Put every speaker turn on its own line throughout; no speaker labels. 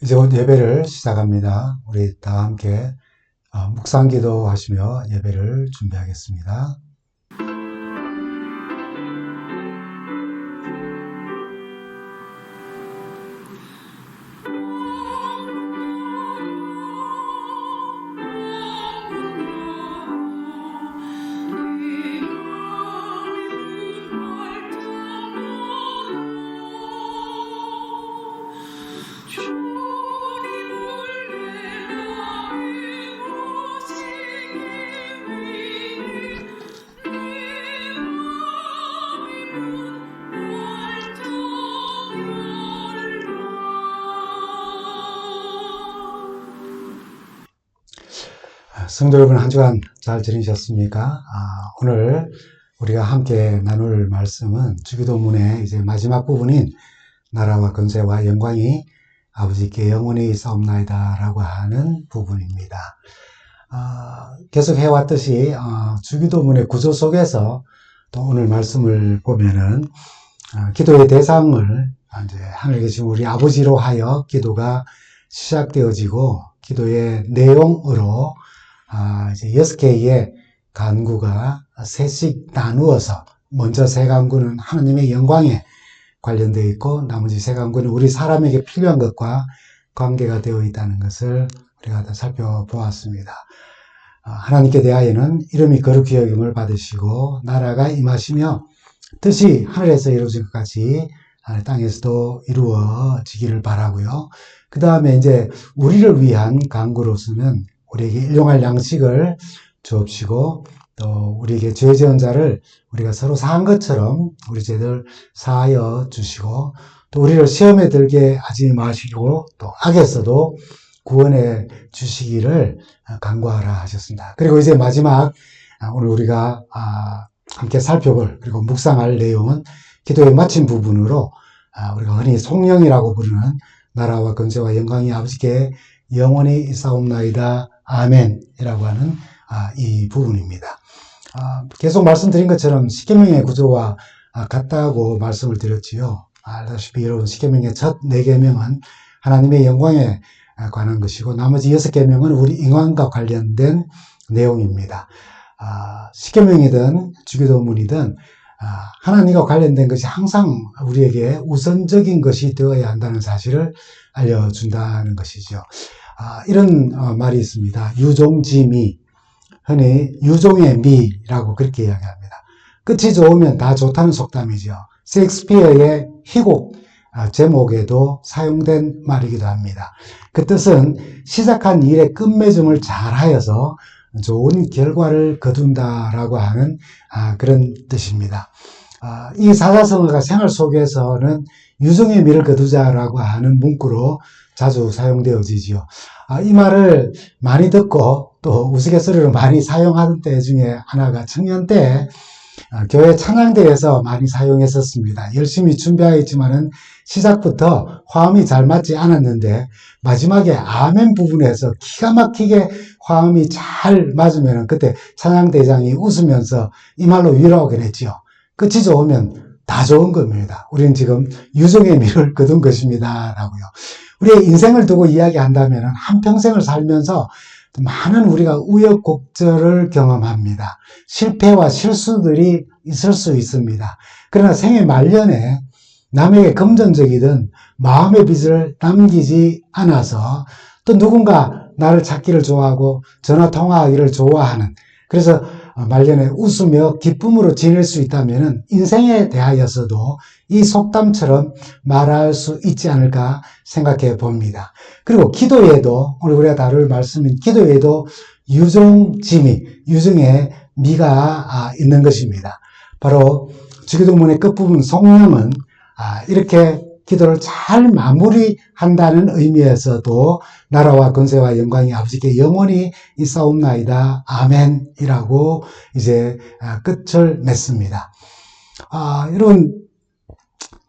이제 곧 예배를 시작합니다. 우리 다 함께 묵상기도 하시며 예배를 준비하겠습니다. 성도 여러분, 한 주간 잘 지내셨습니까? 오늘 우리가 함께 나눌 말씀은 주기도문의 이제 마지막 부분인 나라와 권세와 영광이 아버지께 영원히 있사옵나이다 라고 하는 부분입니다. 계속 해왔듯이 주기도문의 구조 속에서 또 오늘 말씀을 보면은 기도의 대상을 이제 하늘에 계신 우리 아버지로 하여 기도가 시작되어지고 기도의 내용으로 이제 6개의 간구가 셋씩 나누어서 먼저 세 간구는 하나님의 영광에 관련되어 있고 나머지 세 간구는 우리 사람에게 필요한 것과 관계가 되어 있다는 것을 우리가 다 살펴보았습니다. 하나님께 대하여는 이름이 거룩히 여김을 받으시고 나라가 임하시며 뜻이 하늘에서 이루어진 것 같이 땅에서도 이루어지기를 바라고요. 그 다음에 이제 우리를 위한 간구로서는 우리에게 일용할 양식을 주옵시고 또 우리에게 죄 지은 자를 우리가 서로 사한 것처럼 우리 죄들 사하여 주시고 또 우리를 시험에 들게 하지 마시고 또 악에서도 구원해 주시기를 간구하라 하셨습니다. 그리고 이제 마지막 오늘 우리가 함께 살펴볼 그리고 묵상할 내용은 기도의 마침 부분으로 우리가 흔히 송영이라고 부르는 나라와 권세와 영광이 아버지께 영원히 있사옵나이다 아멘이라고 하는 이 부분입니다. 계속 말씀드린 것처럼 십계명의 구조와 같다고 말씀을 드렸지요. 알다시피 여러분 십계명의 첫 4계명은 하나님의 영광에 관한 것이고 나머지 6계명은 우리 인간과 관련된 내용입니다. 십계명이든 주기도문이든 하나님과 관련된 것이 항상 우리에게 우선적인 것이 되어야 한다는 사실을 알려준다는 것이죠. 이런 말이 있습니다. 유종지미, 흔히 유종의 미라고 그렇게 이야기합니다. 끝이 좋으면 다 좋다는 속담이죠. 셰익스피어의 희곡 제목에도 사용된 말이기도 합니다. 그 뜻은 시작한 일의 끝맺음을 잘하여서 좋은 결과를 거둔다라고 하는 그런 뜻입니다. 이 사자성어가 생활 속에서는 유종의 미를 거두자라고 하는 문구로 자주 사용되어지지요. 이 말을 많이 듣고 또 우스갯소리로 많이 사용하는 때 중에 하나가 청년 때 교회 찬양대에서 많이 사용했었습니다. 열심히 준비하였지만은 시작부터 화음이 잘 맞지 않았는데 마지막에 아멘 부분에서 기가 막히게 화음이 잘 맞으면 그때 찬양대장이 웃으면서 이 말로 위로하긴 했지요. 끝이 좋으면 다 좋은 겁니다. 우리는 지금 유종의 미를 거둔 것입니다. 라고요. 우리의 인생을 두고 이야기한다면 한평생을 살면서 많은 우리가 우여곡절을 경험합니다. 실패와 실수들이 있을 수 있습니다. 그러나 생애 말년에 남에게 금전적이든 마음의 빚을 남기지 않아서 또 누군가 나를 찾기를 좋아하고 전화 통화하기를 좋아하는 그래서 말년에 웃으며 기쁨으로 지낼 수 있다면 인생에 대하여서도 이 속담처럼 말할 수 있지 않을까 생각해 봅니다. 그리고 기도에도 오늘 우리가 다룰 말씀인 기도에도 유종지미, 유종의 미가 있는 것입니다. 바로 주기도문의 끝부분 송영은 이렇게 기도를 잘 마무리한다는 의미에서도 나라와 권세와 영광이 아버지께 영원히 있사옵나이다 아멘이라고 이제 끝을 맺습니다. 여러분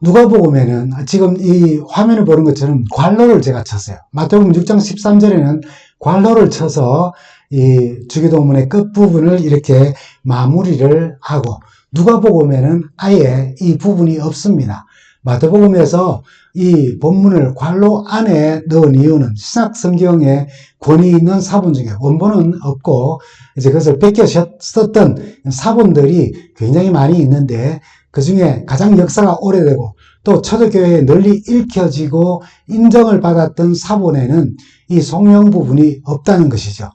누가복음에는 지금 이 화면을 보는 것처럼 괄호를 제가 쳤어요. 마태복음 6장 13절에는 괄호를 쳐서 이 주기도문의 끝부분을 이렇게 마무리를 하고 누가복음에는 아예 이 부분이 없습니다. 마태복음에서 이 본문을 괄호 안에 넣은 이유는 신약 성경에 권위 있는 사본 중에 원본은 없고 이제 그것을 베껴 썼던 사본들이 굉장히 많이 있는데 그 중에 가장 역사가 오래되고 또 초대교회에 널리 읽혀지고 인정을 받았던 사본에는 이 성령 부분이 없다는 것이죠.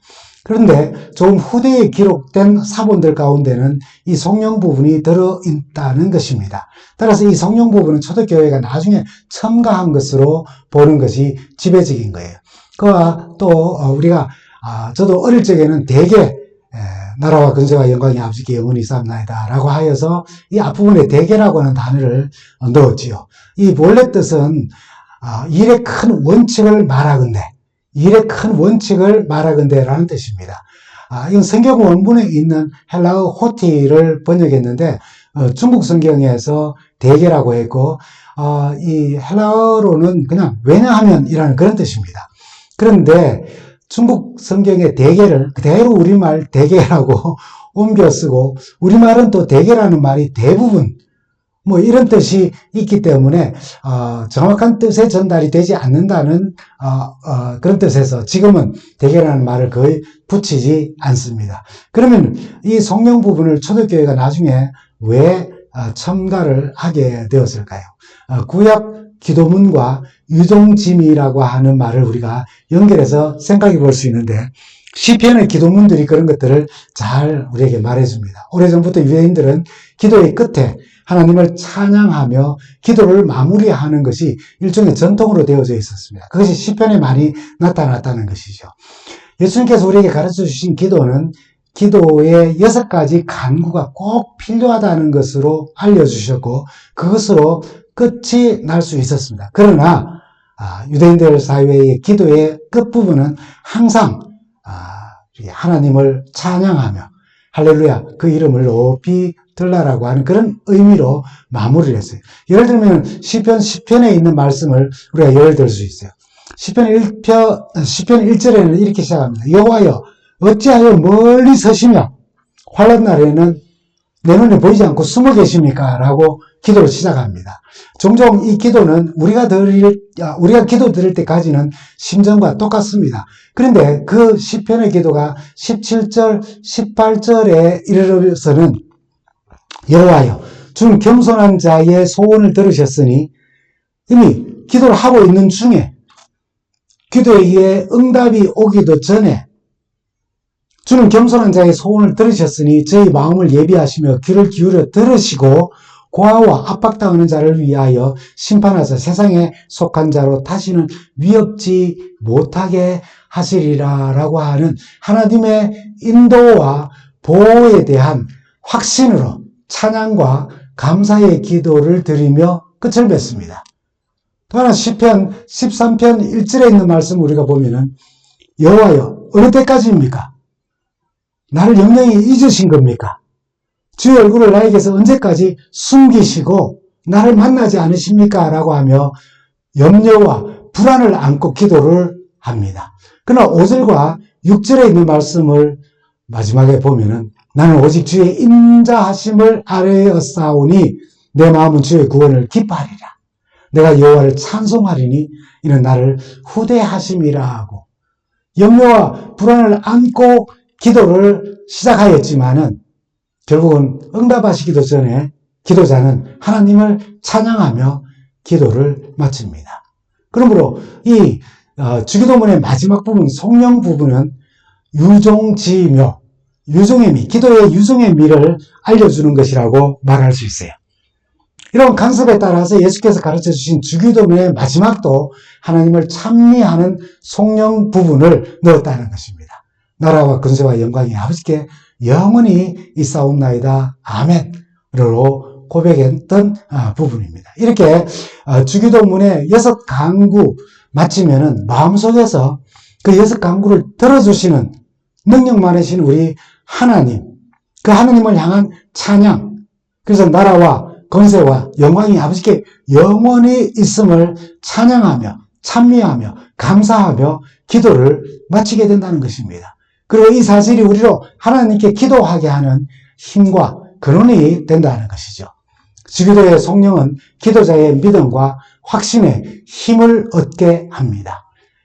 그런데 조금 후대에 기록된 사본들 가운데는 이 성령 부분이 들어있다는 것입니다. 따라서 이 성령 부분은 초대교회가 나중에 첨가한 것으로 보는 것이 지배적인 거예요. 그와 또 우리가 저도 어릴 적에는 대개 나라와 근세와 영광이 아버지께 영원히 쌓나이다 라고 하여서 이 앞부분에 대개라고 하는 단어를 넣었지요. 이 본래 뜻은 일의 큰 원칙을 말하건대, 일의 큰 원칙을 말하건대라는 뜻입니다. 이건 성경 원문에 있는 헬라어 호티를 번역했는데 중국 성경에서 대개라고 했고 이 헬라어로는 그냥 왜냐하면이라는 그런 뜻입니다. 그런데 중국 성경의 대개를 그대로 우리말 대개라고 옮겨 쓰고 우리말은 또 대개라는 말이 대부분 뭐 이런 뜻이 있기 때문에 정확한 뜻의 전달이 되지 않는다는 그런 뜻에서 지금은 대개라는 말을 거의 붙이지 않습니다. 그러면 이 성령 부분을 초대교회가 나중에 왜 첨가를 하게 되었을까요? 구약 기도문과 유종짐이라고 하는 말을 우리가 연결해서 생각해 볼 수 있는데 시편의 기도문들이 그런 것들을 잘 우리에게 말해줍니다. 오래전부터 유대인들은 기도의 끝에 하나님을 찬양하며 기도를 마무리하는 것이 일종의 전통으로 되어져 있었습니다. 그것이 시편에 많이 나타났다는 것이죠. 예수님께서 우리에게 가르쳐 주신 기도는 기도의 6가지 간구가 꼭 필요하다는 것으로 알려주셨고 그것으로 끝이 날 수 있었습니다. 그러나 유대인들 사회의 기도의 끝부분은 항상 하나님을 찬양하며 할렐루야 그 이름을 높이 들라라고 하는 그런 의미로 마무리를 했어요. 예를 들면 시편 10편에 있는 말씀을 우리가 예를 들 수 있어요. 시편 1절에는 이렇게 시작합니다. 여호와여 어찌하여 멀리 서시며 환난 날에는 내 눈에 보이지 않고 숨어 계십니까? 라고 기도를 시작합니다. 종종 이 기도는 우리가 기도 드릴 때까지는 심정과 똑같습니다. 그런데 그 시편의 기도가 17절, 18절에 이르러서는 여호와여 주는 겸손한 자의 소원을 들으셨으니 이미 기도를 하고 있는 중에 기도에 의해 응답이 오기도 전에 주는 겸손한 자의 소원을 들으셨으니 저희 마음을 예비하시며 귀를 기울여 들으시고 고아와 압박당하는 자를 위하여 심판하사 세상에 속한 자로 다시는 위협지 못하게 하시리라 라고 하는 하나님의 인도와 보호에 대한 확신으로 찬양과 감사의 기도를 드리며 끝을 맺습니다. 또 하나 시편 13편 1절에 있는 말씀 우리가 보면은 여호와여 어느 때까지입니까? 나를 영영히 잊으신 겁니까? 주의 얼굴을 나에게서 언제까지 숨기시고 나를 만나지 않으십니까? 라고 하며 염려와 불안을 안고 기도를 합니다. 그러나 5절과 6절에 있는 말씀을 마지막에 보면은 나는 오직 주의 인자하심을 아뢰었사오니 내 마음은 주의 구원을 기뻐하리라. 내가 여호와를 찬송하리니 이는 나를 후대하심이라 하고 염려와 불안을 안고 기도를 시작하였지만은 결국은 응답하시기도 전에 기도자는 하나님을 찬양하며 기도를 마칩니다. 그러므로 이 주기도문의 마지막 부분, 성령 부분은 유종지묘, 유종의 미, 기도의 유종의 미를 알려주는 것이라고 말할 수 있어요. 이런 강습에 따라서 예수께서 가르쳐 주신 주기도문의 마지막도 하나님을 찬미하는 성령 부분을 넣었다는 것입니다. 나라와 근세와 영광이 아버지께 영원히 있사옵나이다. 아멘으로 고백했던 부분입니다. 이렇게 주기도문의 6강구 마치면은 마음속에서 그 6강구를 들어주시는 능력 많으신 우리 하나님, 그 하나님을 향한 찬양, 그래서 나라와 권세와 영광이 아버지께 영원히 있음을 찬양하며 찬미하며 감사하며 기도를 마치게 된다는 것입니다. 그리고 이 사실이 우리로 하나님께 기도하게 하는 힘과 근원이 된다는 것이죠. 주기도의 성령은 기도자의 믿음과 확신에 힘을 얻게 합니다.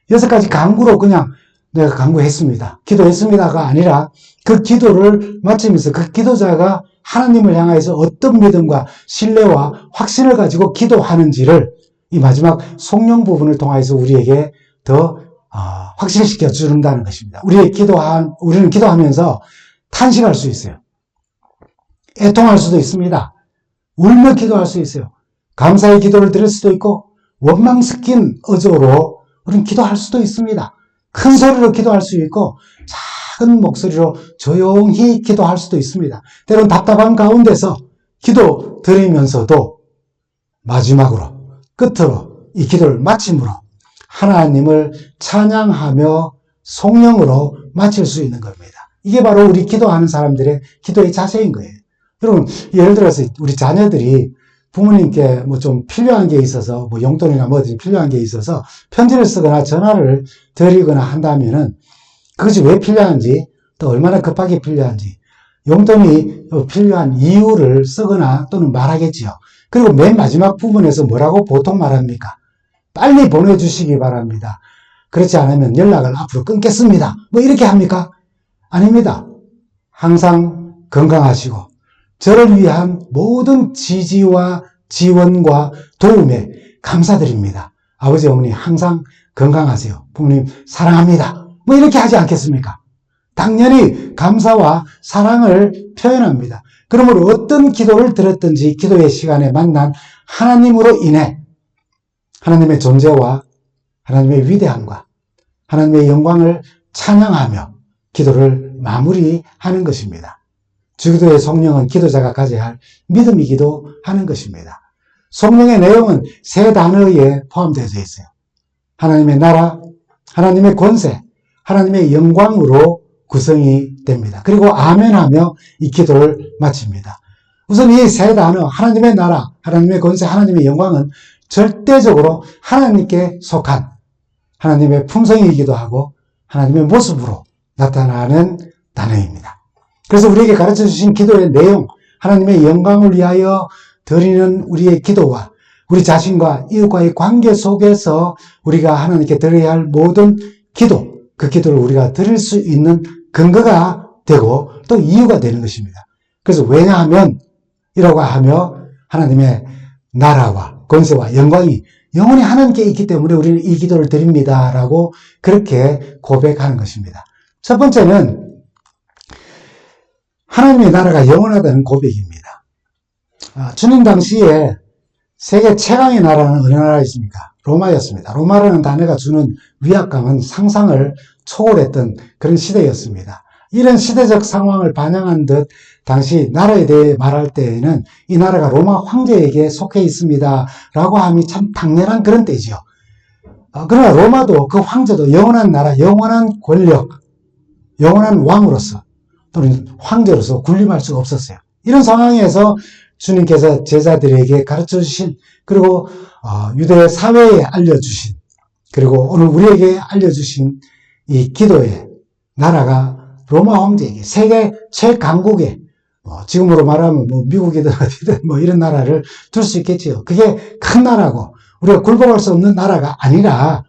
6가지 강구로 그냥 내가 강구했습니다, 기도했습니다가 아니라 그 기도를 마치면서 그 기도자가 하나님을 향해서 어떤 믿음과 신뢰와 확신을 가지고 기도하는지를 이 마지막 성령 부분을 통해서 우리에게 더 확신시켜 준다는 것입니다. 우리는 기도하면서 탄식할 수 있어요. 애통할 수도 있습니다. 울며 기도할 수 있어요. 감사의 기도를 드릴 수도 있고 원망 섞인 어조로 우리는 기도할 수도 있습니다. 큰 소리로 기도할 수 있고 작은 목소리로 조용히 기도할 수도 있습니다. 때론 답답한 가운데서 기도 드리면서도 마지막으로 끝으로 이 기도를 마침으로 하나님을 찬양하며 성령으로 마칠 수 있는 겁니다. 이게 바로 우리 기도하는 사람들의 기도의 자세인 거예요. 여러분, 예를 들어서 우리 자녀들이 부모님께 뭐 좀 필요한 게 있어서, 뭐 용돈이나 뭐든지 필요한 게 있어서 편지를 쓰거나 전화를 드리거나 한다면은 그것이 왜 필요한지, 또 얼마나 급하게 필요한지, 용돈이 필요한 이유를 쓰거나 또는 말하겠지요. 그리고 맨 마지막 부분에서 뭐라고 보통 말합니까? 빨리 보내주시기 바랍니다. 그렇지 않으면 연락을 앞으로 끊겠습니다. 뭐 이렇게 합니까? 아닙니다. 항상 건강하시고 저를 위한 모든 지지와 지원과 도움에 감사드립니다. 아버지, 어머니 항상 건강하세요. 부모님 사랑합니다. 뭐 이렇게 하지 않겠습니까? 당연히 감사와 사랑을 표현합니다. 그러므로 어떤 기도를 드렸든지 기도의 시간에 만난 하나님으로 인해 하나님의 존재와 하나님의 위대함과 하나님의 영광을 찬양하며 기도를 마무리하는 것입니다. 주기도의 성령은 기도자가 가져야 할 믿음이기도 하는 것입니다. 성령의 내용은 3단어에 포함되어 있어요. 하나님의 나라, 하나님의 권세, 하나님의 영광으로 구성이 됩니다. 그리고 아멘하며 이 기도를 마칩니다. 우선 이 3단어, 하나님의 나라, 하나님의 권세, 하나님의 영광은 절대적으로 하나님께 속한 하나님의 품성이기도 하고 하나님의 모습으로 나타나는 단어입니다. 그래서 우리에게 가르쳐 주신 기도의 내용, 하나님의 영광을 위하여 드리는 우리의 기도와 우리 자신과 이웃과의 관계 속에서 우리가 하나님께 드려야 할 모든 기도, 그 기도를 우리가 드릴 수 있는 근거가 되고 또 이유가 되는 것입니다. 그래서 왜냐하면 이라고 하며 하나님의 나라와 권세와 영광이 영원히 하나님께 있기 때문에 우리는 이 기도를 드립니다라고 그렇게 고백하는 것입니다. 첫 번째는 하나님의 나라가 영원하다는 고백입니다. 주님 당시에 세계 최강의 나라는 어느 나라였습니까? 로마였습니다. 로마라는 단어가 주는 위압감은 상상을 초월했던 그런 시대였습니다. 이런 시대적 상황을 반영한 듯 당시 나라에 대해 말할 때에는 이 나라가 로마 황제에게 속해 있습니다 라고 함이 참 당연한 그런 때지요. 그러나 로마도 그 황제도 영원한 나라, 영원한 권력, 영원한 왕으로서 또는 황제로서 군림할 수가 없었어요. 이런 상황에서 주님께서 제자들에게 가르쳐주신, 그리고 유대 사회에 알려주신, 그리고 오늘 우리에게 알려주신 이 기도의 나라가 로마 황제에게, 세계 최강국에, 지금으로 말하면 미국이든 어디든 이런 나라를 둘 수 있겠지요. 그게 큰 나라고 우리가 굴복할 수 없는 나라가 아니라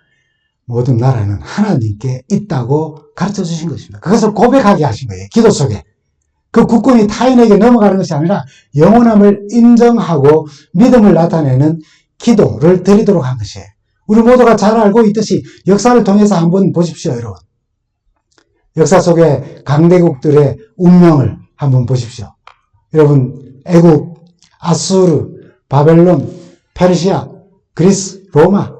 모든 나라는 하나님께 있다고 가르쳐 주신 것입니다. 그것을 고백하게 하신 거예요. 기도 속에. 그 국권이 타인에게 넘어가는 것이 아니라 영원함을 인정하고 믿음을 나타내는 기도를 드리도록 한 것이에요. 우리 모두가 잘 알고 있듯이 역사를 통해서 한번 보십시오, 여러분. 역사 속에 강대국들의 운명을 한번 보십시오. 여러분, 애국, 아수르, 바벨론, 페르시아, 그리스, 로마,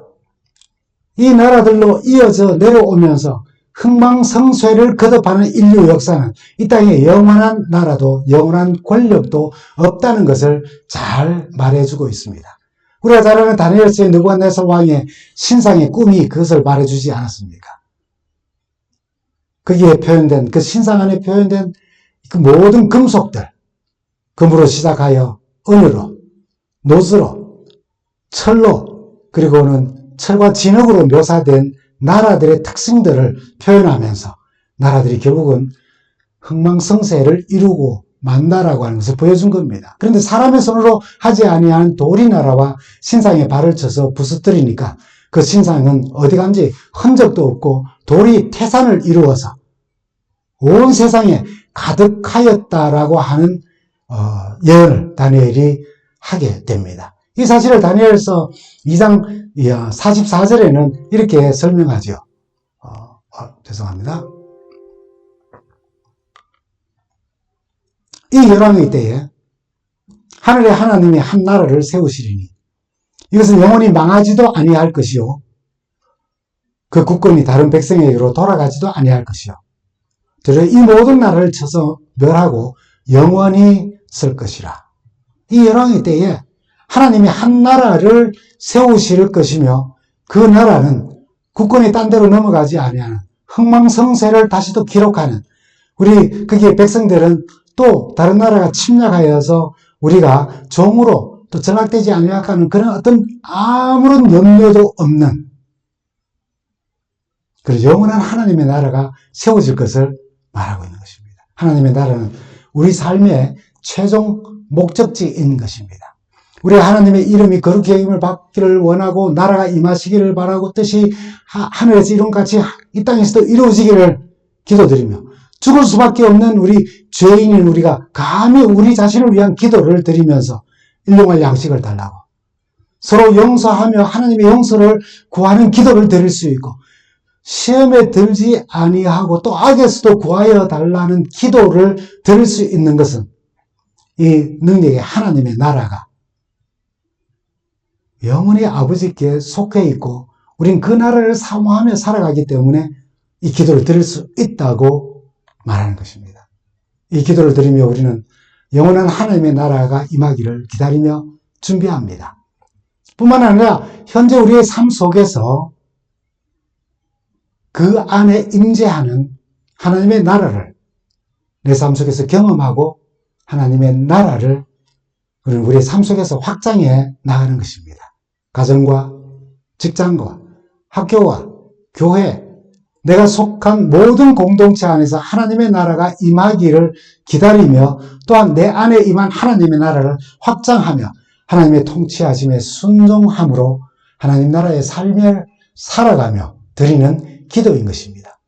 이 나라들로 이어져 내려오면서 흥망성쇠를 거듭하는 인류 역사는 이 땅에 영원한 나라도 영원한 권력도 없다는 것을 잘 말해주고 있습니다. 우리가 잘 아는 다니엘서의 느부갓네살 왕의 신상의 꿈이 그것을 말해주지 않았습니까? 거기에 표현된, 그 신상 안에 표현된 그 모든 금속들, 금으로 시작하여 은으로, 노스로, 철로, 그리고는 철과 진흙으로 묘사된 나라들의 특징들을 표현하면서 나라들이 결국은 흥망성쇠를 이루고 만다라고 하는 것을 보여준 겁니다. 그런데 사람의 손으로 하지 아니한 돌이 나라와 신상에 발을 쳐서 부수뜨리니까 그 신상은 어디 간지 흔적도 없고 돌이 태산을 이루어서 온 세상에 가득하였다라고 하는 예언을 다니엘이 하게 됩니다. 이 사실을 다니엘서 2장 44절에는 이렇게 설명하죠. 죄송합니다. 이 열왕의 때에 하늘의 하나님이 한 나라를 세우시리니 이것은 영원히 망하지도 아니할 것이요 그 국권이 다른 백성에게로 돌아가지도 아니할 것이요 이 모든 나라를 쳐서 멸하고 영원히 쓸 것이라. 이 열왕의 때에 하나님이 한 나라를 세우실 것이며 그 나라는 국권이 딴 데로 넘어가지 아니하는 흥망성쇠를 다시 또 기록하는 우리 거기에 백성들은 또 다른 나라가 침략하여서 우리가 종으로 또 전락되지 않으려는 그런 어떤 아무런 염려도 없는 그런 영원한 하나님의 나라가 세워질 것을 말하고 있는 것입니다. 하나님의 나라는 우리 삶의 최종 목적지인 것입니다. 우리 하나님의 이름이 거룩히 여김을 받기를 원하고 나라가 임하시기를 바라고 뜻이 하늘에서 이룬같이 이 땅에서도 이루어지기를 기도드리며 죽을 수밖에 없는 우리 죄인인 우리가 감히 우리 자신을 위한 기도를 드리면서 일용할 양식을 달라고 서로 용서하며 하나님의 용서를 구하는 기도를 드릴 수 있고 시험에 들지 아니하고 또 악에서도 구하여 달라는 기도를 드릴 수 있는 것은 이 능력의 하나님의 나라가 영원히 아버지께 속해 있고 우린 그 나라를 사모하며 살아가기 때문에 이 기도를 드릴 수 있다고 말하는 것입니다. 이 기도를 드리며 우리는 영원한 하나님의 나라가 임하기를 기다리며 준비합니다. 뿐만 아니라 현재 우리의 삶 속에서 그 안에 임재하는 하나님의 나라를 내 삶 속에서 경험하고 하나님의 나라를 우리는 우리의 삶 속에서 확장해 나가는 것입니다. 가정과 직장과 학교와 교회, 내가 속한 모든 공동체 안에서 하나님의 나라가 임하기를 기다리며 또한 내 안에 임한 하나님의 나라를 확장하며 하나님의 통치하심에 순종함으로 하나님 나라의 삶을 살아가며 드리는 기도인 것입니다.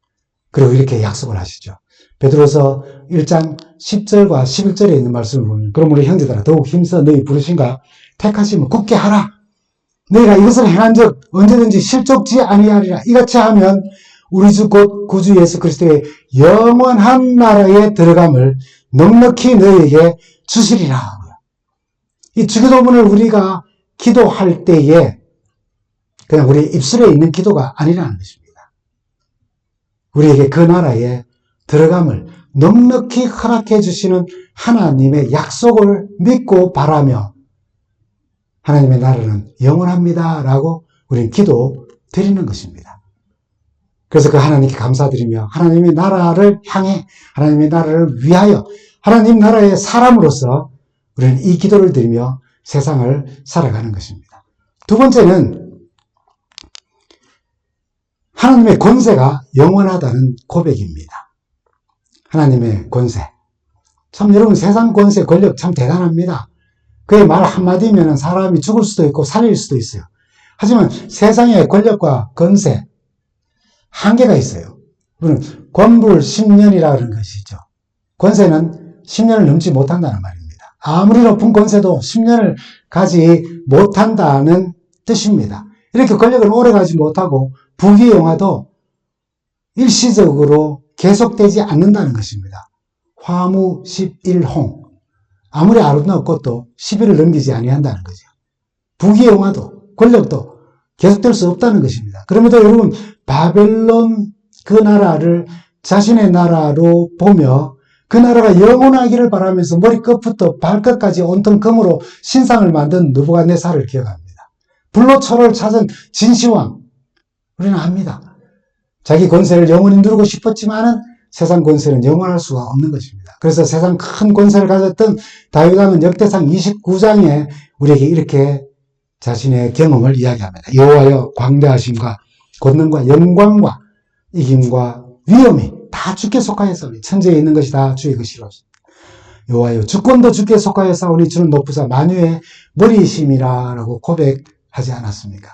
그리고 이렇게 약속을 하시죠. 베드로서 1장 10절과 11절에 있는 말씀을 보면 그럼 우리 형제들아 더욱 힘써 너희 부르신가 택하심을 굳게 하라. 너희가 이것을 행한 적 언제든지 실족지 아니하리라. 이같이 하면 우리 주 곧 구주 예수 그리스도의 영원한 나라에 들어감을 넉넉히 너희에게 주시리라. 이 주기도문을 우리가 기도할 때에 그냥 우리 입술에 있는 기도가 아니라는 것입니다. 우리에게 그 나라에 들어감을 넉넉히 허락해 주시는 하나님의 약속을 믿고 바라며 하나님의 나라는 영원합니다 라고 우리는 기도 드리는 것입니다. 그래서 그 하나님께 감사드리며 하나님의 나라를 향해 하나님의 나라를 위하여 하나님 나라의 사람으로서 우리는 이 기도를 드리며 세상을 살아가는 것입니다. 두 번째는 하나님의 권세가 영원하다는 고백입니다. 하나님의 권세. 참 여러분 세상 권세 권력 참 대단합니다. 그의 말 한마디면 사람이 죽을 수도 있고 살릴 수도 있어요. 하지만 세상의 권력과 권세 한계가 있어요. 권불 10년이라는 그런 것이 있죠. 권세는 10년을 넘지 못한다는 말입니다. 아무리 높은 권세도 10년을 가지 못한다는 뜻입니다. 이렇게 권력을 오래 가지 못하고 부귀영화도 일시적으로 계속되지 않는다는 것입니다. 화무 11홍. 아무리 아름다운 것도 10일을 넘기지 아니한다는 거죠. 부귀영화도 권력도 계속될 수 없다는 것입니다. 그럼에도 여러분 바벨론 그 나라를 자신의 나라로 보며 그 나라가 영원하기를 바라면서 머리끝부터 발끝까지 온통 금으로 신상을 만든 느부갓네살을 기억합니다. 불로 철을 찾은 진시황 우리는 압니다. 자기 권세를 영원히 누리고 싶었지만은 세상 권세는 영원할 수가 없는 것입니다. 그래서 세상 큰 권세를 가졌던 다윗 왕은 역대상 29장에 우리에게 이렇게 자신의 경험을 이야기합니다. 여호와여 광대하심과 권능과 영광과 이김과 위엄이 다 주께 속하였으니 천지에 있는 것이 다 주의 것이로소이다. 여호와여 주권도 주께 속하여 싸우니 주는 높으사 만유의 머리이심이라라고 고백하지 않았습니까?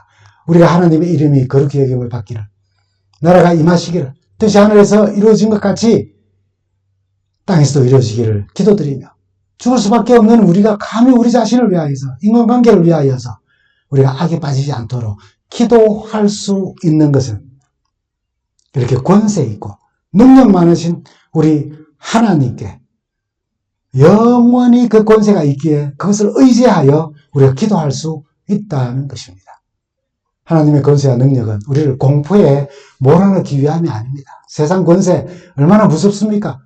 우리가 하나님의 이름이 거룩히 여김을 받기를, 나라가 임하시기를, 뜻이 하늘에서 이루어진 것 같이 땅에서도 이루어지기를 기도드리며, 죽을 수밖에 없는 우리가 감히 우리 자신을 위하여서, 인간관계를 위하여서 우리가 악에 빠지지 않도록 기도할 수 있는 것은 이렇게 권세 있고 능력 많으신 우리 하나님께 영원히 그 권세가 있기에 그것을 의지하여 우리가 기도할 수 있다는 것입니다. 하나님의 권세와 능력은 우리를 공포에 몰아넣기 위함이 아닙니다. 세상 권세 얼마나 무섭습니까?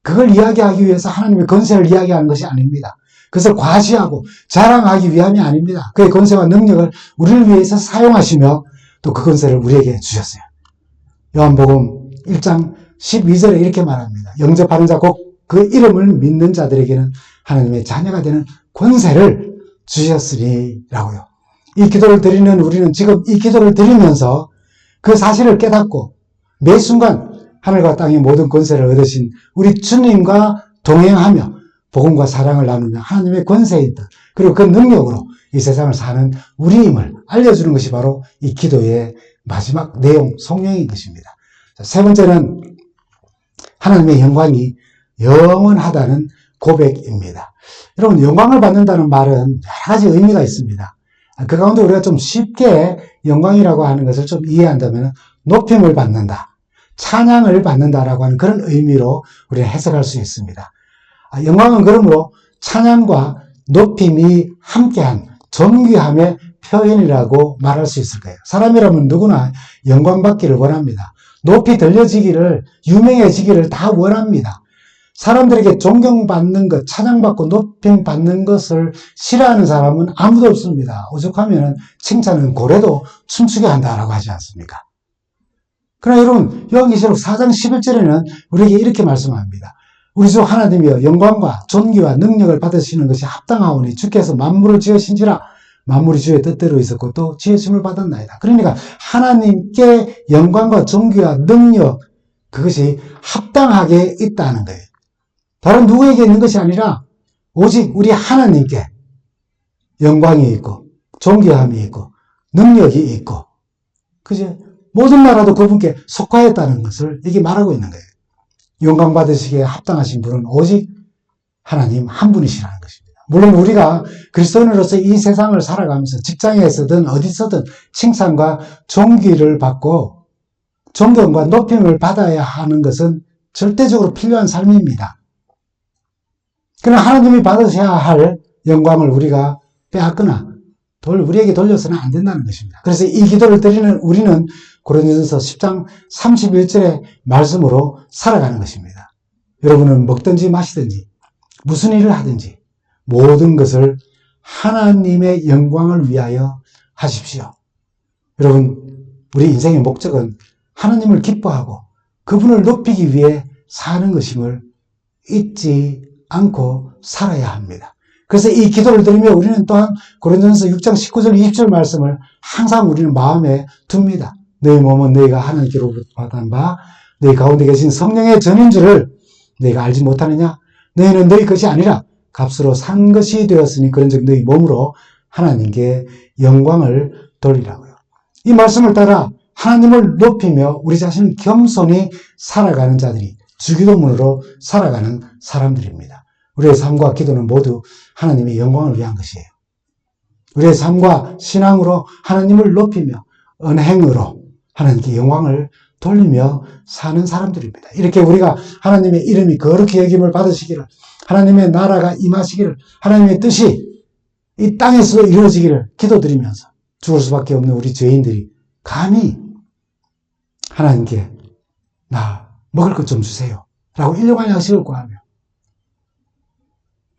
그걸 이야기하기 위해서 하나님의 권세를 이야기하는 것이 아닙니다. 그것을 과시하고 자랑하기 위함이 아닙니다. 그의 권세와 능력을 우리를 위해서 사용하시며 또 그 권세를 우리에게 주셨어요. 요한복음 1장 12절에 이렇게 말합니다. 영접하는 자 곧 그 이름을 믿는 자들에게는 하나님의 자녀가 되는 권세를 주셨으리라고요. 이 기도를 드리는 우리는 지금 이 기도를 드리면서 그 사실을 깨닫고 매 순간 하늘과 땅의 모든 권세를 얻으신 우리 주님과 동행하며 복음과 사랑을 나누며 하나님의 권세인 듯 그리고 그 능력으로 이 세상을 사는 우리임을 알려주는 것이 바로 이 기도의 마지막 내용, 성령인 것입니다. 세 번째는 하나님의 영광이 영원하다는 고백입니다. 여러분, 영광을 받는다는 말은 여러 가지 의미가 있습니다. 그 가운데 우리가 좀 쉽게 영광이라고 하는 것을 좀 이해한다면 높임을 받는다, 찬양을 받는다라고 하는 그런 의미로 우리가 해석할 수 있습니다. 영광은 그러므로 찬양과 높임이 함께한 존귀함의 표현이라고 말할 수 있을 거예요. 사람이라면 누구나 영광받기를 원합니다. 높이 들려지기를, 유명해지기를 다 원합니다. 사람들에게 존경받는 것, 찬양받고 높임받는 것을 싫어하는 사람은 아무도 없습니다. 오죽하면 칭찬은 고래도 춤추게 한다라고 하지 않습니까? 그러나 여러분, 요한계시록 4장 11절에는 우리에게 이렇게 말씀합니다. 우리 주 하나님이여 영광과 존귀와 능력을 받으시는 것이 합당하오니 주께서 만물을 지으신지라 만물이 주의 뜻대로 있었고 또 지으심을 받았나이다. 그러니까 하나님께 영광과 존귀와 능력, 그것이 합당하게 있다는 거예요. 다른 누구에게 있는 것이 아니라 오직 우리 하나님께 영광이 있고 존귀함이 있고 능력이 있고, 그죠? 모든 나라도 그분께 속하였다는 것을 이게 말하고 있는 거예요. 영광 받으시기에 합당하신 분은 오직 하나님 한 분이시라는 것입니다. 물론 우리가 그리스도인으로서 이 세상을 살아가면서 직장에서든 어디서든 칭찬과 존귀를 받고 존경과 높임을 받아야 하는 것은 절대적으로 필요한 삶입니다. 그러나 하나님이 받으셔야 할 영광을 우리가 빼앗거나 우리에게 돌려서는 안 된다는 것입니다. 그래서 이 기도를 드리는 우리는 고린도전서 10장 31절의 말씀으로 살아가는 것입니다. 여러분은 먹든지 마시든지 무슨 일을 하든지 모든 것을 하나님의 영광을 위하여 하십시오. 여러분, 우리 인생의 목적은 하나님을 기뻐하고 그분을 높이기 위해 사는 것임을 잊지 않고 살아야 합니다. 그래서 이 기도를 드리며 우리는 또한 고린도전서 6장 19절 20절 말씀을 항상 우리는 마음에 둡니다. 너희 몸은 너희가 하나님께로부터 받은 바 너희 가운데 계신 성령의 전인 줄을 너희가 알지 못하느냐? 너희는 너희 것이 아니라 값으로 산 것이 되었으니 그런즉 너희 몸으로 하나님께 영광을 돌리라고요. 이 말씀을 따라 하나님을 높이며 우리 자신을 겸손히 살아가는 자들이 주기도문으로 살아가는 사람들입니다. 우리의 삶과 기도는 모두 하나님의 영광을 위한 것이에요. 우리의 삶과 신앙으로 하나님을 높이며 은행으로 하나님께 영광을 돌리며 사는 사람들입니다. 이렇게 우리가 하나님의 이름이 거룩히 여김을 받으시기를, 하나님의 나라가 임하시기를, 하나님의 뜻이 이 땅에서도 이루어지기를 기도드리면서 죽을 수밖에 없는 우리 죄인들이 감히 하나님께 나 먹을 것 좀 주세요 라고 일용할 양식을 구하며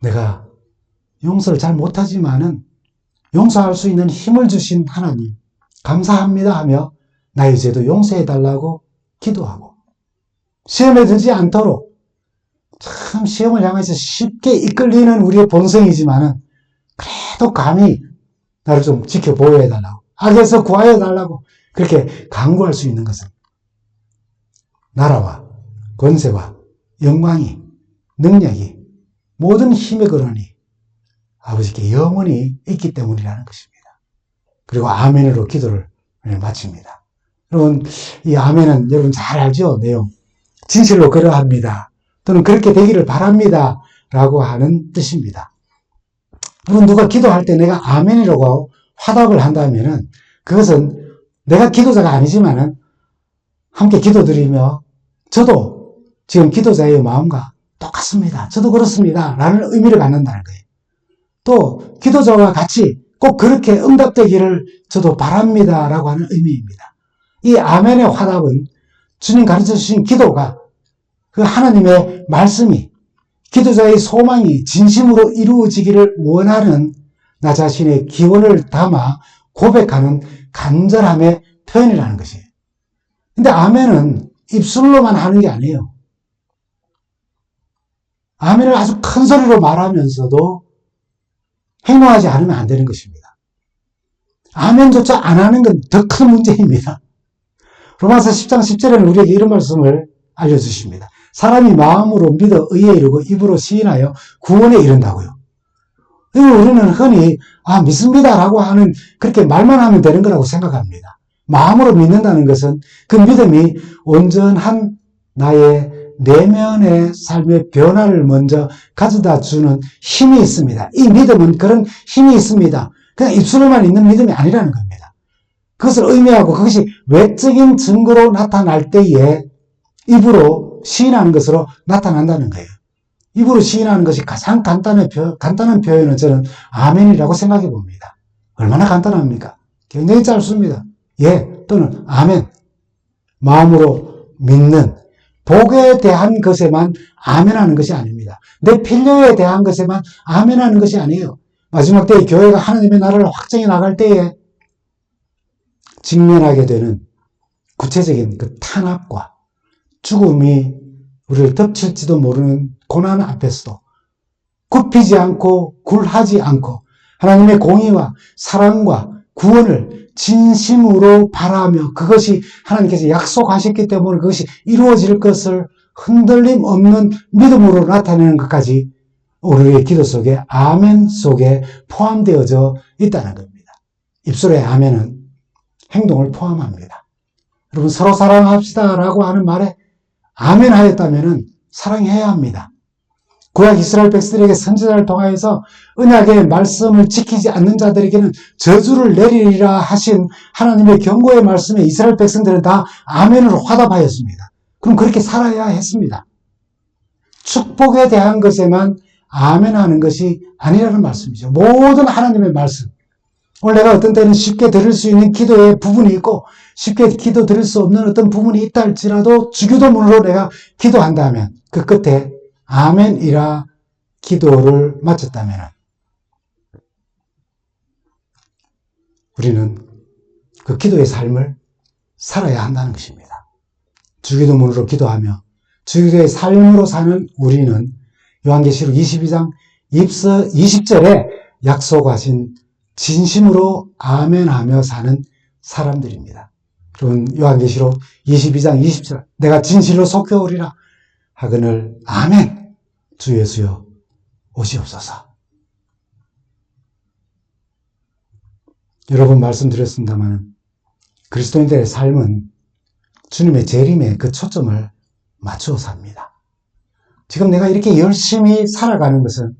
내가 용서를 잘 못하지만은 용서할 수 있는 힘을 주신 하나님 감사합니다 하며 나의 죄도 용서해달라고 기도하고, 시험에 들지 않도록, 참 시험을 향해서 쉽게 이끌리는 우리의 본성이지만은 그래도 감히 나를 좀 지켜보호해달라고, 악에서 구하여달라고 그렇게 간구할 수 있는 것은 나라와 권세와 영광이, 능력이 모든 힘의 근원이 아버지께 영원히 있기 때문이라는 것입니다. 그리고 아멘으로 기도를 마칩니다. 여러분, 이 아멘은 여러분 잘 알죠? 내용. 진실로 그러합니다. 또는 그렇게 되기를 바랍니다. 라고 하는 뜻입니다. 여러분, 누가 기도할 때 내가 아멘이라고 화답을 한다면은 그것은 내가 기도자가 아니지만은 함께 기도드리며 저도 지금 기도자의 마음과 똑같습니다. 저도 그렇습니다. 라는 의미를 갖는다는 거예요. 또 기도자와 같이 꼭 그렇게 응답되기를 저도 바랍니다. 라고 하는 의미입니다. 이 아멘의 화답은 주님 가르쳐 주신 기도가 그 하나님의 말씀이 기도자의 소망이 진심으로 이루어지기를 원하는 나 자신의 기원을 담아 고백하는 간절함의 표현이라는 것이에요. 근데 아멘은 입술로만 하는 게 아니에요. 아멘을 아주 큰 소리로 말하면서도 행동하지 않으면 안 되는 것입니다. 아멘조차 안 하는 건 더 큰 문제입니다. 로마서 10장 10절에는 우리에게 이런 말씀을 알려주십니다. 사람이 마음으로 믿어 의에 이르고 입으로 시인하여 구원에 이른다고요. 우리는 흔히 믿습니다 라고 하는 그렇게 말만 하면 되는 거라고 생각합니다. 마음으로 믿는다는 것은 그 믿음이 온전한 나의 내면의 삶의 변화를 먼저 가져다 주는 힘이 있습니다. 이 믿음은 그런 힘이 있습니다. 그냥 입술로만 있는 믿음이 아니라는 겁니다. 그것을 의미하고 그것이 외적인 증거로 나타날 때에 입으로 시인하는 것으로 나타난다는 거예요. 입으로 시인하는 것이 가장 간단한 표현은 저는 아멘이라고 생각해 봅니다. 얼마나 간단합니까? 굉장히 짧습니다. 예 또는 아멘. 마음으로 믿는 복에 대한 것에만 아멘하는 것이 아닙니다. 내 필요에 대한 것에만 아멘하는 것이 아니에요. 마지막 때에 교회가 하나님의 나라를 확장해 나갈 때에 직면하게 되는 구체적인 그 탄압과 죽음이 우리를 덮칠지도 모르는 고난 앞에서도 굽히지 않고 굴하지 않고 하나님의 공의와 사랑과 구원을 진심으로 바라며 그것이 하나님께서 약속하셨기 때문에 그것이 이루어질 것을 흔들림 없는 믿음으로 나타내는 것까지 우리의 기도 속에 아멘 속에 포함되어져 있다는 겁니다. 입술의 아멘은 행동을 포함합니다. 여러분 서로 사랑합시다 라고 하는 말에 아멘 하였다면 사랑해야 합니다. 구약 이스라엘 백성들에게 선지자를 통하여서 언약의 말씀을 지키지 않는 자들에게는 저주를 내리리라 하신 하나님의 경고의 말씀에 이스라엘 백성들은 다 아멘으로 화답하였습니다. 그럼 그렇게 살아야 했습니다. 축복에 대한 것에만 아멘하는 것이 아니라는 말씀이죠. 모든 하나님의 말씀. 오늘 내가 어떤 때는 쉽게 들을 수 있는 기도의 부분이 있고 쉽게 기도 드릴 수 없는 어떤 부분이 있다 할지라도 주기도문으로 내가 기도한다면 그 끝에 아멘이라 기도를 마쳤다면 우리는 그 기도의 삶을 살아야 한다는 것입니다. 주기도문으로 기도하며 주기도의 삶으로 사는 우리는 요한계시록 22장 20절에 약속하신 진심으로 아멘하며 사는 사람들입니다. 여러분 요한계시록 22장 20절 내가 진실로 속혀오리라 하거늘 아멘 주 예수여 오시옵소서. 여러 번 말씀드렸습니다만 그리스도인들의 삶은 주님의 재림에 그 초점을 맞추어 삽니다. 지금 내가 이렇게 열심히 살아가는 것은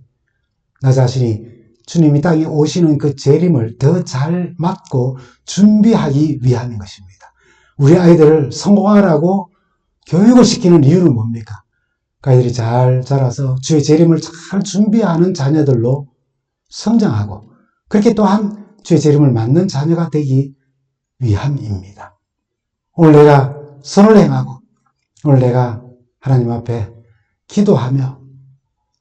나 자신이 주님이 땅에 오시는 그 재림을 더 잘 맞고 준비하기 위함인 것입니다. 우리 아이들을 성공하라고 교육을 시키는 이유는 뭡니까? 그 아이들이 잘 자라서 주의 재림을 잘 준비하는 자녀들로 성장하고 그렇게 또한 주의 재림을 맞는 자녀가 되기 위함입니다. 오늘 내가 선을 행하고 오늘 내가 하나님 앞에 기도하며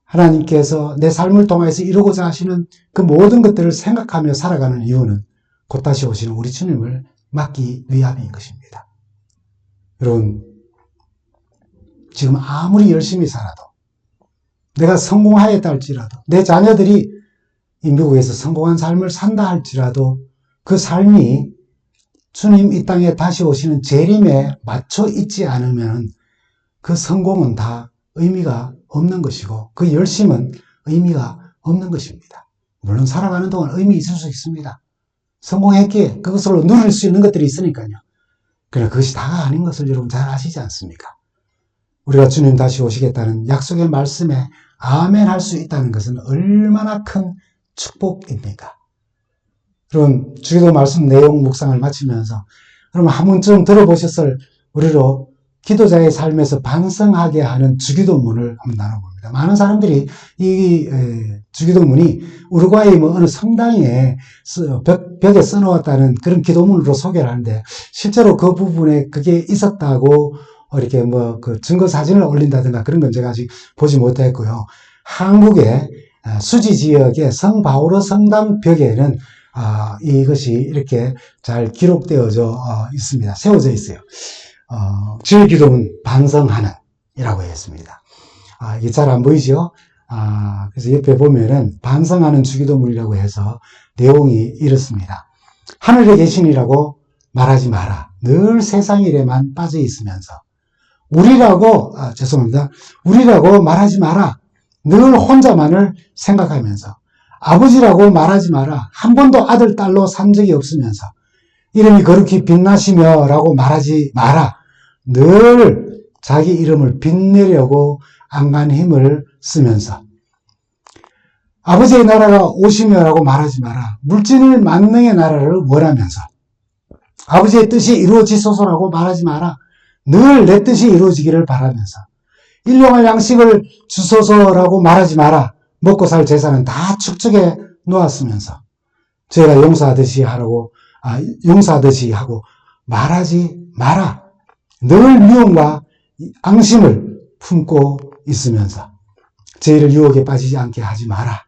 하나님께서 내 삶을 통해서 이루고자 하시는 그 모든 것들을 생각하며 살아가는 이유는 곧 다시 오시는 우리 주님을 맞기 위함인 것입니다. 여러분 지금 아무리 열심히 살아도 내가 성공하였다 할지라도 내 자녀들이 이 미국에서 성공한 삶을 산다 할지라도 그 삶이 주님 이 땅에 다시 오시는 재림에 맞춰 있지 않으면 그 성공은 다 의미가 없는 것이고 그 열심은 의미가 없는 것입니다. 물론 살아가는 동안 의미 있을 수 있습니다. 성공했기에 그것으로 누릴 수 있는 것들이 있으니까요. 그러나 그것이 다가 아닌 것을 여러분 잘 아시지 않습니까? 우리가 주님 다시 오시겠다는 약속의 말씀에 아멘 할 수 있다는 것은 얼마나 큰 축복입니까? 그럼 주기도 말씀 내용 묵상을 마치면서 그러면 한 번쯤 들어보셨을 우리로 기도자의 삶에서 반성하게 하는 주기도문을 한번 나눠봅니다. 많은 사람들이 이 주기도문이 우루과이 어느 성당에 벽에 써놓았다는 그런 기도문으로 소개를 하는데 실제로 그 부분에 그게 있었다고 이렇게 그 증거 사진을 올린다든가 그런 건 제가 아직 보지 못했고요. 한국의 수지 지역의 성바오로 성당 벽에는 이것이 이렇게 잘 기록되어져 있습니다. 세워져 있어요. 주의 기도문 반성하는 이라고 했습니다. 이게 잘 안 보이죠? 그래서 옆에 보면은 반성하는 주기도문이라고 해서 내용이 이렇습니다. 하늘에 계신이라고 말하지 마라. 늘 세상 일에만 빠져 있으면서 우리라고 말하지 마라. 늘 혼자만을 생각하면서 아버지라고 말하지 마라. 한 번도 아들, 딸로 산 적이 없으면서 이름이 거룩히 빛나시며 라고 말하지 마라. 늘 자기 이름을 빛내려고 안간 힘을 쓰면서 아버지의 나라가 오시며 라고 말하지 마라. 물질 만능의 나라를 원하면서 아버지의 뜻이 이루어지소서라고 말하지 마라. 늘 내 뜻이 이루어지기를 바라면서 일용할 양식을 주소서라고 말하지 마라. 먹고 살 재산은 다 축적해 놓았으면서 저희가 용서하듯이 하고 말하지 마라. 늘 미움과 앙심을 품고 있으면서 죄를 유혹에 빠지지 않게 하지 마라.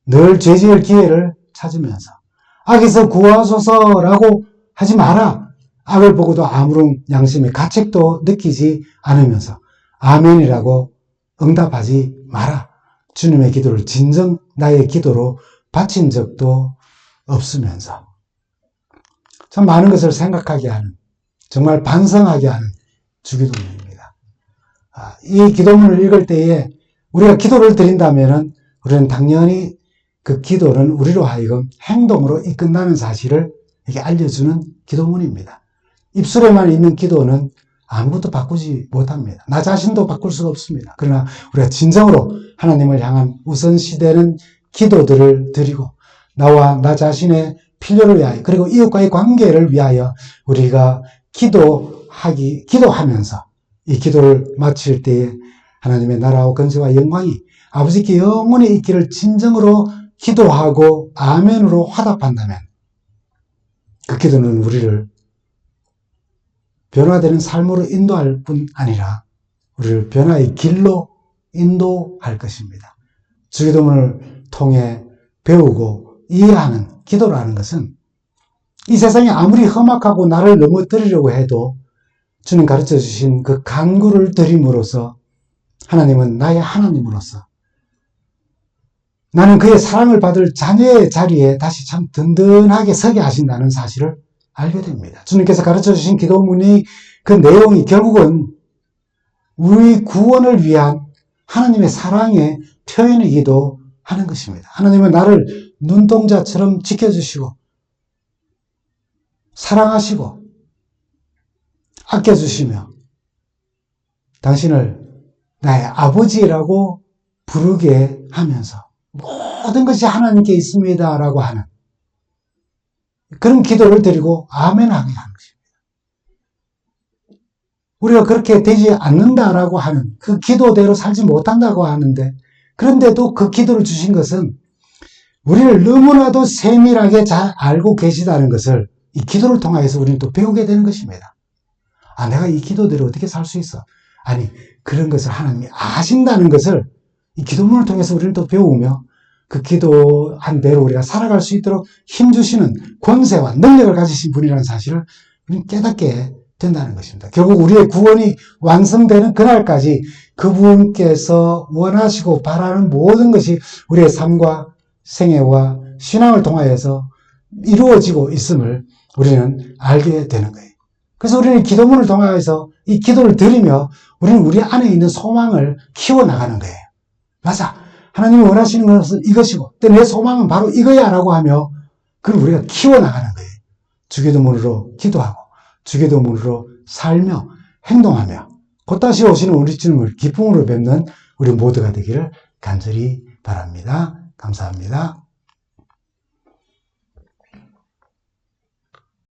늘 죄지을 기회를 찾으면서 악에서 구하소서라고 하지 마라. 악을 보고도 아무런 양심의 가책도 느끼지 않으면서 아멘이라고 응답하지 마라. 주님의 기도를 진정 나의 기도로 바친 적도 없으면서 참 많은 것을 생각하게 하는 정말 반성하게 하는 주기도문입니다. 이 기도문을 읽을 때에 우리가 기도를 드린다면 우리는 당연히 그 기도는 우리로 하여금 행동으로 이끈다는 사실을 이렇게 알려주는 기도문입니다. 입술에만 있는 기도는 아무것도 바꾸지 못합니다. 나 자신도 바꿀 수가 없습니다. 그러나 우리가 진정으로 하나님을 향한 우선시되는 기도들을 드리고 나와 나 자신의 필요를 위하여 그리고 이웃과의 관계를 위하여 우리가 기도하면서 이 기도를 마칠 때에 하나님의 나라와 권세와 영광이 아버지께 영원히 있기를 진정으로 기도하고 아멘으로 화답한다면 그 기도는 우리를 변화되는 삶으로 인도할 뿐 아니라 우리를 변화의 길로 인도할 것입니다. 주기도문을 통해 배우고 이해하는 기도라는 것은 이 세상이 아무리 험악하고 나를 넘어뜨리려고 해도 주님 가르쳐 주신 그 간구를 드림으로써 하나님은 나의 하나님으로서 나는 그의 사랑을 받을 자녀의 자리에 다시 참 든든하게 서게 하신다는 사실을 알게 됩니다. 주님께서 가르쳐 주신 기도문의 그 내용이 결국은 우리 구원을 위한 하나님의 사랑의 표현이기도 하는 것입니다. 하나님은 나를 눈동자처럼 지켜주시고 사랑하시고 아껴주시며 당신을 나의 아버지라고 부르게 하면서 모든 것이 하나님께 있습니다 라고 하는 그런 기도를 드리고 아멘 하게 하는 것입니다. 우리가 그렇게 되지 않는다라고 하는 그 기도대로 살지 못한다고 하는데 그런데도 그 기도를 주신 것은 우리를 너무나도 세밀하게 잘 알고 계시다는 것을 이 기도를 통해서 우리는 또 배우게 되는 것입니다. 내가 이 기도대로 어떻게 살 수 있어? 아니, 그런 것을 하나님이 아신다는 것을 이 기도문을 통해서 우리는 또 배우며 그 기도한 대로 우리가 살아갈 수 있도록 힘주시는 권세와 능력을 가지신 분이라는 사실을 우리는 깨닫게 된다는 것입니다. 결국 우리의 구원이 완성되는 그날까지 그분께서 원하시고 바라는 모든 것이 우리의 삶과 생애와 신앙을 통하여서 이루어지고 있음을 우리는 알게 되는 거예요. 그래서 우리는 기도문을 통해서 이 기도를 드리며 우리는 우리 안에 있는 소망을 키워나가는 거예요. 맞아. 하나님이 원하시는 것은 이것이고 또 내 소망은 바로 이거야 라고 하며 그걸 우리가 키워나가는 거예요. 주기도문으로 기도하고 주기도문으로 살며 행동하며 곧 다시 오시는 우리 주님을 기쁨으로 뵙는 우리 모두가 되기를 간절히 바랍니다. 감사합니다.